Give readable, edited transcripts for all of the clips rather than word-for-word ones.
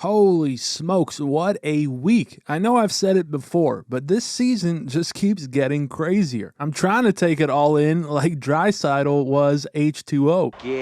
Holy smokes, what a week. I know I've said it before, but this season just keeps getting crazier. I'm trying to take it all in like Draisaitl was H2O. Gatorade.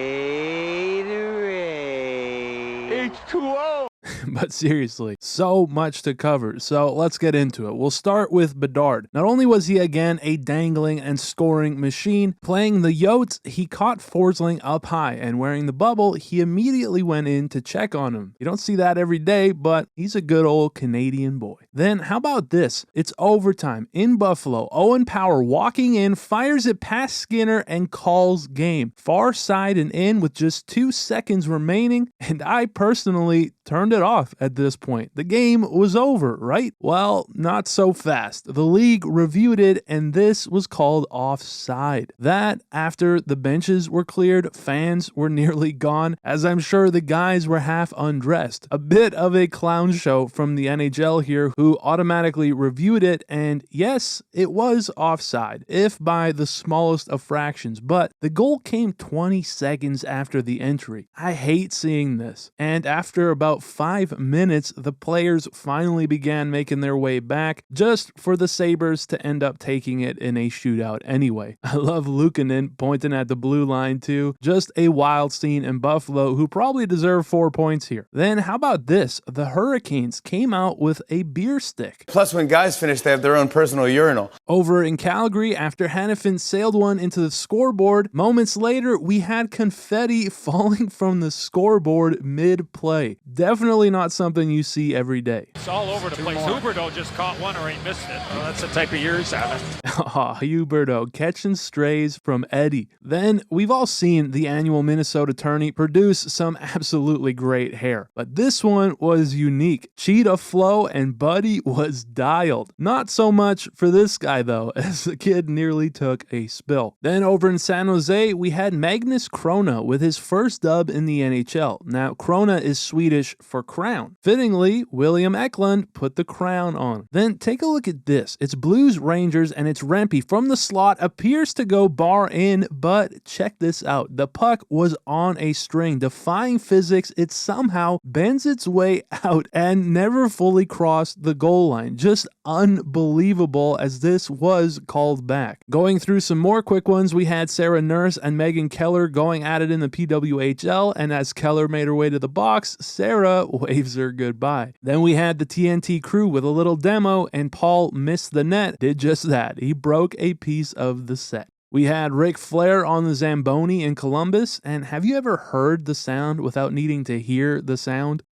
H2O. But seriously, so much to cover, so let's get into it. We'll start with Bedard. Not only was he again a dangling and scoring machine, playing the Yotes, he caught Forsling up high, and wearing the bubble, he immediately went in to check on him. You don't see that every day, but he's a good old Canadian boy. Then how about this? It's overtime in Buffalo. Owen Power walking in, fires it past Skinner, and calls game. Far side and in with just 2 seconds remaining, and I personally turned it off at this point. The game was over, right? Well, not so fast. The league reviewed it, and this was called offside. That, after the benches were cleared, fans were nearly gone, as I'm sure the guys were half undressed. A bit of a clown show from the NHL here, who automatically reviewed it, and yes, it was offside, if by the smallest of fractions, but the goal came 20 seconds after the entry. I hate seeing this, and after about 5 minutes, the players finally began making their way back, just for the Sabres to end up taking it in a shootout anyway. I love Luukkonen pointing at the blue line too. Just a wild scene in Buffalo, who probably deserve 4 points here. Then how about this? The Hurricanes came out with a beer stick. Plus, when guys finish, they have their own personal urinal. Over in Calgary, after Hannafin sailed one into the scoreboard, moments later, we had confetti falling from the scoreboard mid-play. Definitely not something you see every day. It's all over the place. Huberdeau just caught one or he missed it. Well, that's the type of year he's having. Huberdeau catching strays from Eddie. Then we've all seen the annual Minnesota tourney produce some absolutely great hair, but this one was unique. Cheetah flow, and Buddy was dialed. Not so much for this guy though, as the kid nearly took a spill. Then over in San Jose, we had Magnus Krona with his first dub in the NHL. Now, Krona is Swedish for crown. Fittingly, William Eklund put the crown on. Then take a look at this. It's Blues Rangers, and it's Rempe from the slot, appears to go bar in, but check this out. The puck was on a string. Defying physics, it somehow bends its way out and never fully crossed the goal line. Just unbelievable, as this was called back. Going through some more quick ones, we had Sarah Nurse and Megan Keller going at it in the PWHL, and as Keller made her way to the box, Sarah waves her goodbye. Then we had the TNT crew with a little demo, and Paul missed the net, did just that. He broke a piece of the set. We had Ric Flair on the Zamboni in Columbus, and have you ever heard the sound without needing to hear the sound?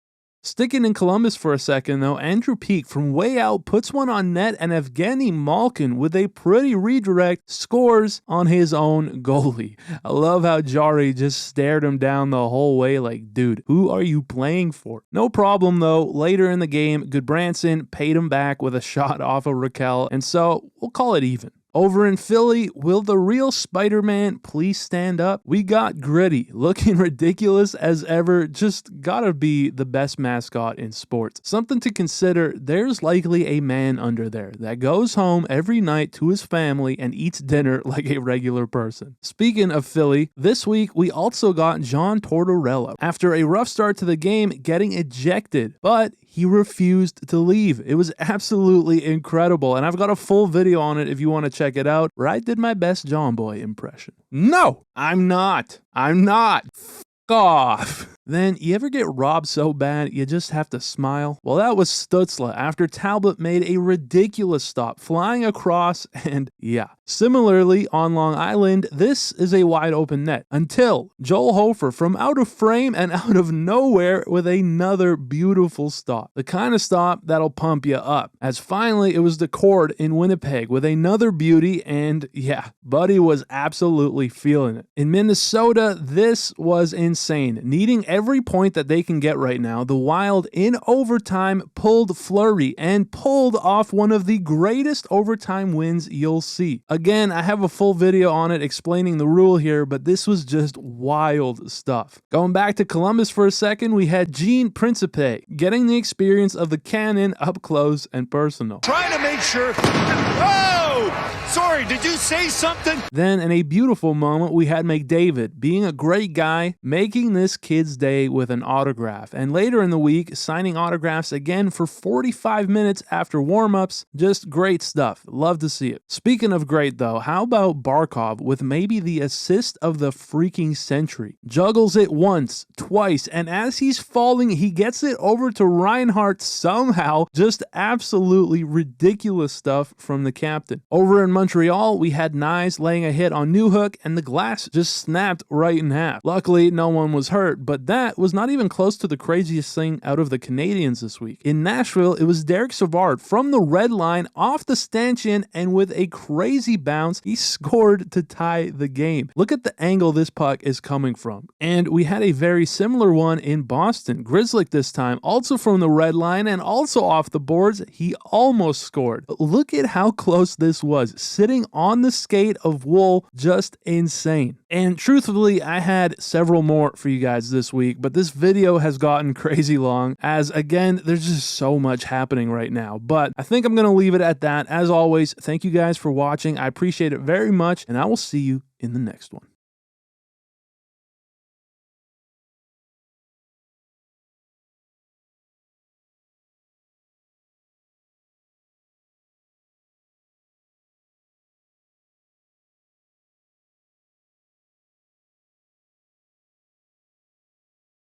Sticking in Columbus for a second though, Andrew Peeke from way out puts one on net, and Evgeny Malkin with a pretty redirect scores on his own goalie. I love how Jari just stared him down the whole way like, dude, who are you playing for? No problem though, later in the game, Goodbranson paid him back with a shot off of Raquel, and so we'll call it even. Over in Philly, will the real Spider-Man please stand up? We got Gritty, looking ridiculous as ever, just gotta be the best mascot in sports. Something to consider, there's likely a man under there that goes home every night to his family and eats dinner like a regular person. Speaking of Philly, this week we also got John Tortorella. After a rough start to the game, getting ejected, but he refused to leave. It was absolutely incredible, and I've got a full video on it if you want to check it out, where I did my best John Boy impression. No, I'm not. F off. Then, you ever get robbed so bad you just have to smile? Well, that was Stützle after Talbot made a ridiculous stop, flying across, and yeah. Similarly, on Long Island, this is a wide open net, until Joel Hofer from out of frame and out of nowhere with another beautiful stop. The kind of stop that'll pump you up, as finally it was the Cord in Winnipeg with another beauty, and yeah, Buddy was absolutely feeling it. In Minnesota, this was insane. Needing every point that they can get right now, the Wild in overtime pulled Fleury and pulled off one of the greatest overtime wins you'll see. Again, I have a full video on it explaining the rule here, but this was just wild stuff. Going back to Columbus for a second, we had Gene Principe getting the experience of the cannon up close and personal. Trying to make sure. Oh! Sorry, sorry. Did you say something? Then, in a beautiful moment, we had McDavid, being a great guy, making this kid's day with an autograph. And later in the week, signing autographs again for 45 minutes after warm-ups. Just great stuff. Love to see it. Speaking of great, though, how about Barkov with maybe the assist of the freaking century? Juggles it once, twice, and as he's falling, he gets it over to Reinhart somehow. Just absolutely ridiculous stuff from the captain. Over in Montreal, we had Nyes laying a hit on Newhook, and the glass just snapped right in half. Luckily, no one was hurt, but that was not even close to the craziest thing out of the Canadians this week. In Nashville, it was Derek Savard from the red line off the stanchion, and with a crazy bounce, he scored to tie the game. Look at the angle this puck is coming from. And we had a very similar one in Boston. Grzelcyk this time, also from the red line and also off the boards, he almost scored. Look at how close this was. Sitting on the skate of Wool, just insane. And truthfully, I had several more for you guys this week, but this video has gotten crazy long as, again, there's just so much happening right now. But I think I'm going to leave it at that. As always, thank you guys for watching. I appreciate it very much, and I will see you in the next one.